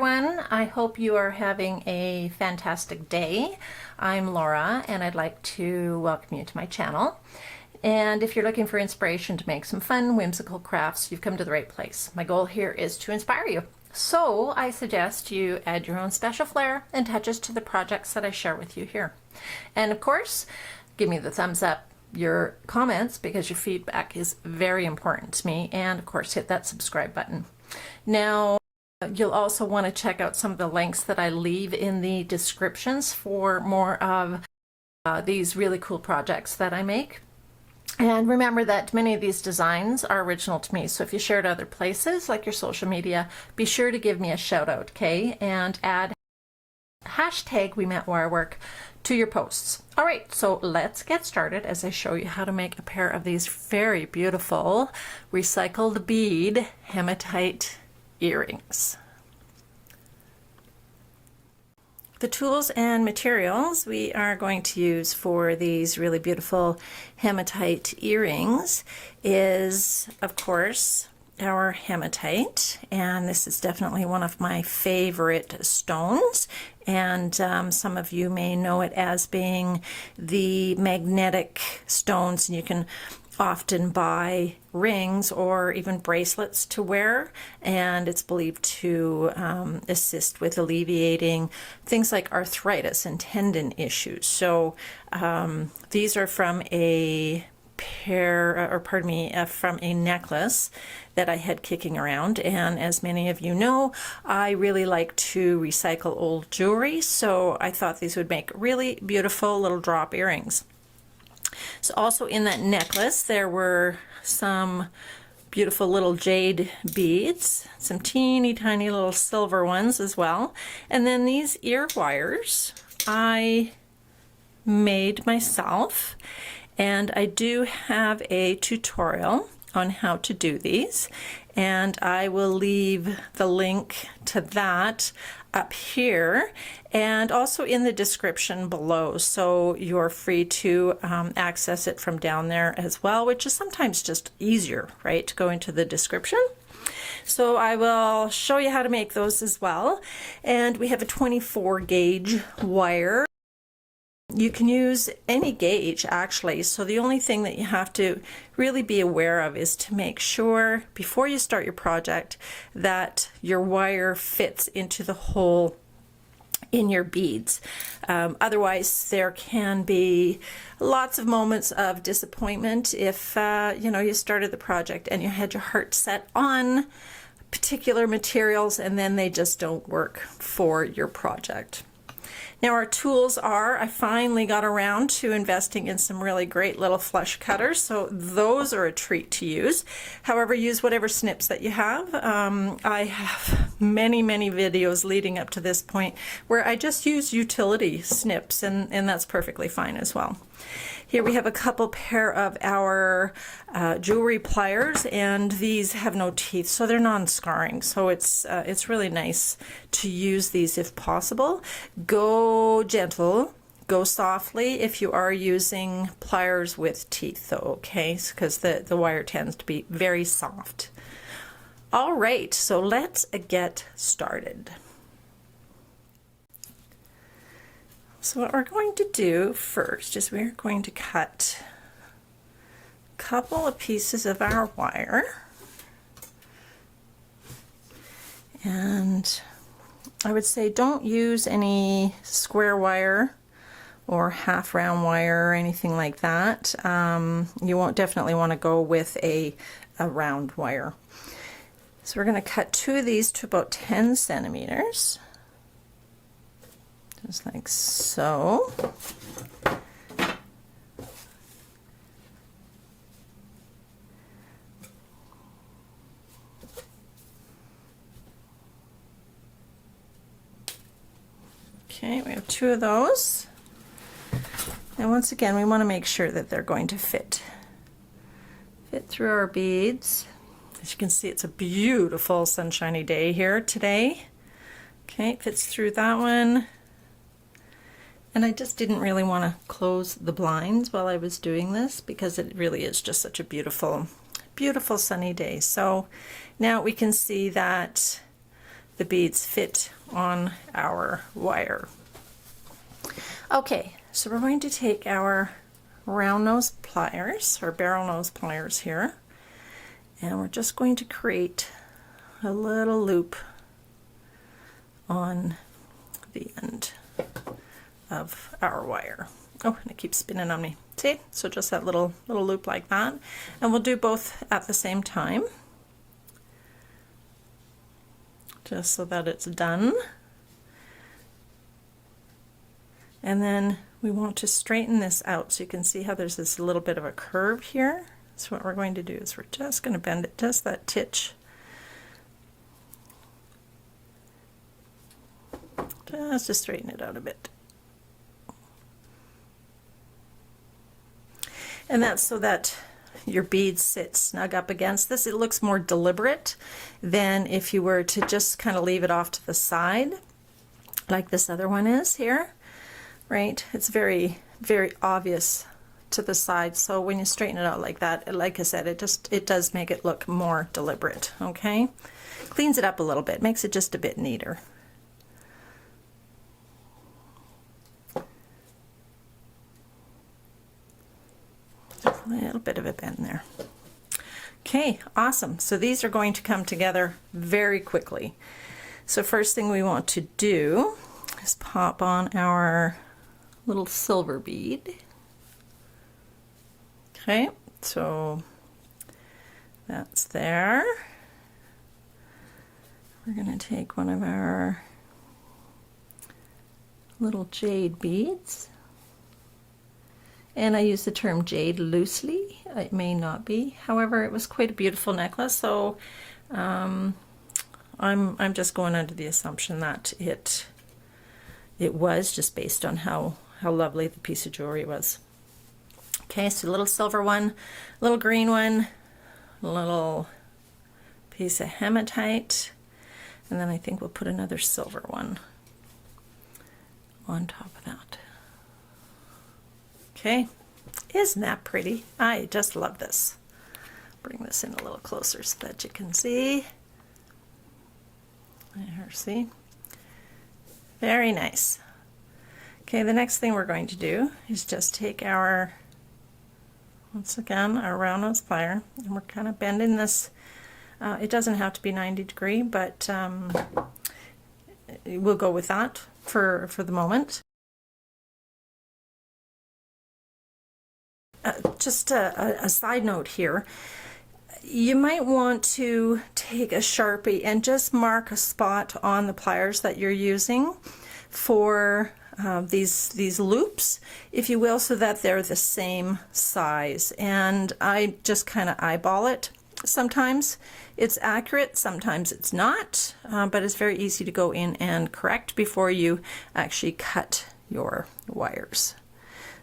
everyone. I hope you are having a fantastic day. I'm Laura and I'd like to welcome you to my channel. And if you're looking for inspiration to make some fun, whimsical crafts, you've come to the right place. My goal here is to inspire you. So I suggest you add your own special flair and touches to the projects that I share with you here. And of course, give me the thumbs up, your comments, because your feedback is very important to me. And of course, hit that subscribe button. Now, you'll also want to check out some of the links that I leave in the descriptions for more of these really cool projects that I make. And remember that many of these designs are original to me. So if you share it other places, like your social media, be sure to give me a shout out, okay? And add hashtag #WeMetWireWork to your posts. All right, so let's get started as I show you how to make a pair of these very beautiful recycled bead hematite earrings. The tools and materials we are going to use for these really beautiful hematite earrings is, of course, our hematite, and this is definitely one of my favorite stones, and some of you may know it as being the magnetic stones, and you can often buy rings or even bracelets to wear, and it's believed to assist with alleviating things like arthritis and tendon issues. So these are from a from a necklace that I had kicking around, and as many of you know, I really like to recycle old jewelry, so I thought these would make really beautiful little drop earrings. So also in that necklace there were some beautiful little jade beads, some teeny tiny little silver ones as well, and then these ear wires I made myself, and I do have a tutorial on how to do these, and I will leave the link to that up here and also in the description below, so you're free to access it from down there as well, which is sometimes just easier, right, to go into the description. So I will show you how to make those as well. And we have a 24 gauge wire. You can use any gauge actually, so the only thing that you have to really be aware of is to make sure before you start your project that your wire fits into the hole in your beads. Otherwise there can be lots of moments of disappointment if you know, you started the project and you had your heart set on particular materials and then they just don't work for your project. Now our tools are, I finally got around to investing in some really great little flush cutters, so those are a treat to use. However, use whatever snips that you have. I have many videos leading up to this point where I just use utility snips, and that's perfectly fine as well. Here we have a couple pair of our jewelry pliers, and these have no teeth, so they're non-scarring. So it's really nice to use these if possible. Go gentle, go softly if you are using pliers with teeth though, okay? Because the wire tends to be very soft. All right, so let's get started. So what we're going to do first is we're going to cut a couple of pieces of our wire, and I would say don't use any square wire or half round wire or anything like that. You won't definitely want to go with a round wire. So we're going to cut two of these to about 10 centimeters. Just like so. Okay, we have two of those. And once again, we want to make sure that they're going to fit through our beads. As you can see, it's a beautiful sunshiny day here today. Okay, it fits through that one. And I just didn't really want to close the blinds while I was doing this because it really is just such a beautiful, beautiful sunny day. So now we can see that the beads fit on our wire. Okay, so we're going to take our round nose pliers, or barrel nose pliers here, and we're just going to create a little loop on the end of our wire. Oh, and it keeps spinning on me. See? So just that little loop like that. And we'll do both at the same time, just so that it's done. And then we want to straighten this out, so you can see how there's this little bit of a curve here. So what we're going to do is we're just going to bend it just that titch, just to straighten it out a bit. And that's so that your beads sit snug up against this. It looks more deliberate than if you were to just kind of leave it off to the side, like this other one is here, right? It's very, very obvious to the side. So when you straighten it out like that, like I said, it does make it look more deliberate, okay? Cleans it up a little bit, makes it just a bit neater. A little bit of a bend there. Okay, awesome. So these are going to come together very quickly. So first thing we want to do is pop on our little silver bead. Okay, so that's there. We're going to take one of our little jade beads. And I use the term jade loosely. It may not be. However, it was quite a beautiful necklace, so I'm just going under the assumption that it was, just based on how lovely the piece of jewelry was. Okay, so a little silver one, a little green one, a little piece of hematite, and then I think we'll put another silver one on top of that. Okay, isn't that pretty? I just love this. Bring this in a little closer so that you can see. There, see? Very nice. Okay, the next thing we're going to do is just take our, once again, our round nose plier, and we're kind of bending this. It doesn't have to be 90 degree, but we'll go with that for the moment. Just a side note here, you might want to take a Sharpie and just mark a spot on the pliers that you're using for these loops, if you will, so that they're the same size. And I just kind of eyeball it. Sometimes it's accurate, sometimes it's not, but it's very easy to go in and correct before you actually cut your wires.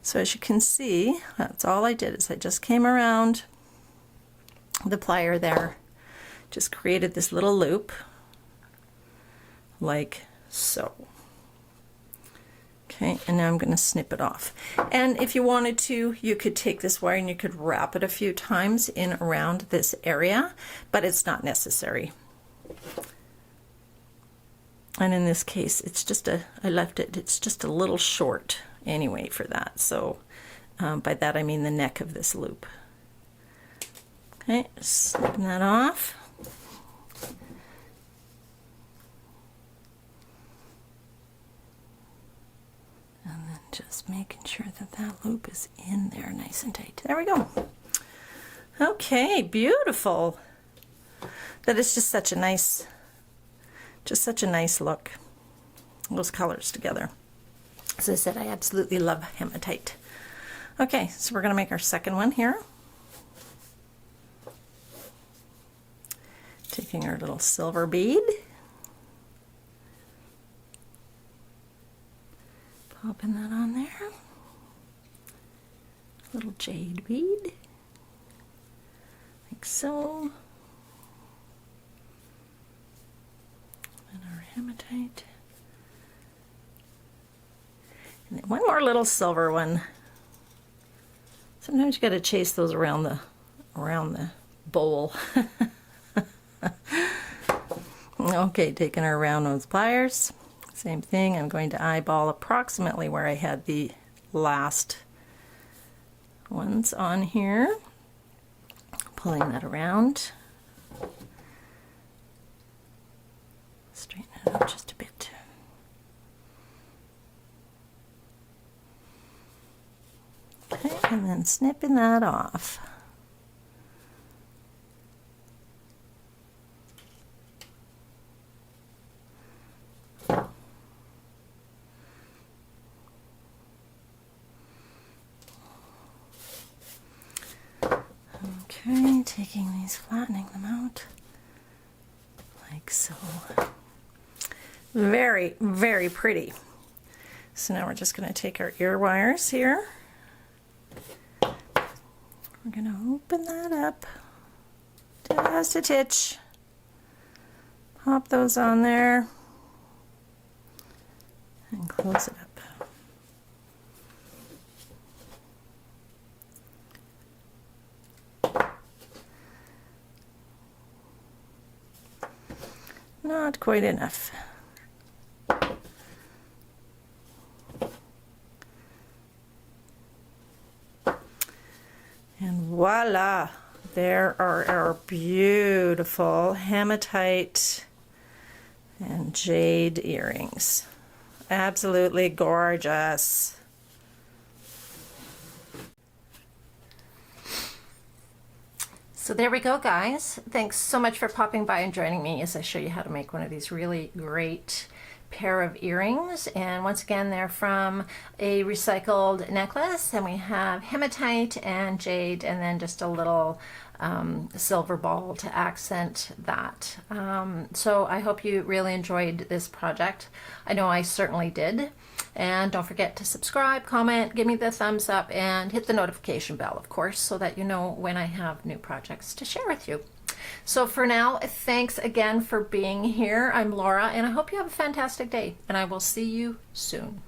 So as you can see, that's all I did, is I just came around the plier there, just created this little loop like so. Okay, and now I'm going to snip it off. And if you wanted to, you could take this wire and you could wrap it a few times in around this area, but it's not necessary. And in this case, it's just it's just a little short anyway for that. So by that I mean the neck of this loop. Okay, snipping that off. And then just making sure that that loop is in there nice and tight. There we go. Okay, beautiful. That is just such a nice look. Those colors together. As I said, I absolutely love hematite. Okay, so we're going to make our second one here. Taking our little silver bead, popping that on there. Little jade bead, like so. And our hematite. And then one more little silver one. Sometimes you got to chase those around the bowl. Okay, taking our round nose pliers, same thing. I'm going to eyeball approximately where I had the last ones on here, pulling that around, straighten it out just a bit. Okay, and then snipping that off. Okay, taking these, flattening them out like so. Very, very pretty. So now we're just going to take our ear wires here. We're going to open that up just a titch. Pop those on there and close it up. Not quite enough. And voila, there are our beautiful hematite and jade earrings. Absolutely gorgeous. So there we go, guys. Thanks so much for popping by and joining me as I show you how to make one of these really great pair of earrings. And once again, they're from a recycled necklace, and we have hematite and jade, and then just a little silver ball to accent that. So I hope you really enjoyed this project. I know I certainly did. And don't forget to subscribe, comment, give me the thumbs up, and hit the notification bell, of course, so that you know when I have new projects to share with you. So for now, thanks again for being here. I'm Laura, and I hope you have a fantastic day, and I will see you soon.